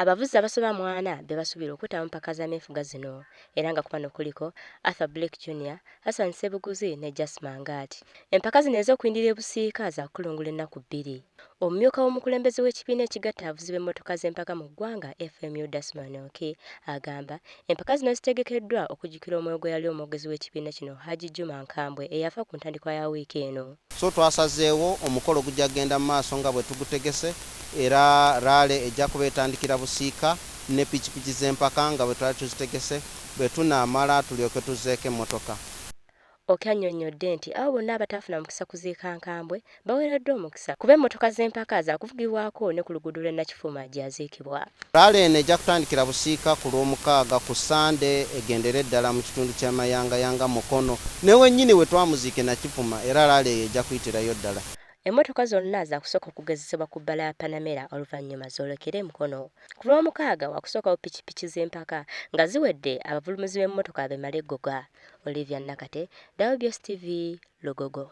Abavuzi abasoba mu 40 be basuubira okwetaba mu mpaka z'ameefuga zino era nga ku bano kuliko Arthur Blake Jr., Hassan Ssebuguzi ne Jas Mangat. Empaka zino ez'okuyindirira ebusiika za kulungula ennaku 2. Omumyuka w'omukulembeze w'ekibiina ekigatta abavuzi b'emmotoka z'empaka mu ggwanga FMU Desmond Oki agamba empaka zino zitegekeddwa okujjukira omwoyo gwe yali omwogezi w'ekibiina kino Haji Juma Nkambwe eyafa ku ntandikwa ya wiiki eno. So twasazeewo omukolo gujja kgenda mu maaso nga bwe tugutegese era raale ejja kuba etandikira busiika ne pikipiki z'empaka nga bwe twali tuzitegese bwe tunaamala tulyoke tuzzeeko emmotoka. Oki annyonnyodde nti abo bonna abatafuna mukisa kuziika Nkambwe baweereddwa omukisa kuba emmotoka z'empaka zaakuvugibwako ne ku luguudo lw'e Nakifuuma gy'aziikibwa. Raale eno ejja kutandikira busiika ku Lwomukaaga ku Sande egendera eddala mu kitundu kya Mayangayanga Mukono ne wennyini we twamuziike Nakifuuma era raale eyo ejja kuyitirayo ddala. Emmotoka zonna zaakusooka okugezesebwa ku bbala ya Panamera oluvannyuma zoolekere Mukono. Ku Lwomukaaga waakusookawo pikipiki z'empaka nga ziwedde abavulumizi b'emmotoka bemala eggoga. Olivia Nakate, WBS TV, Lugogo.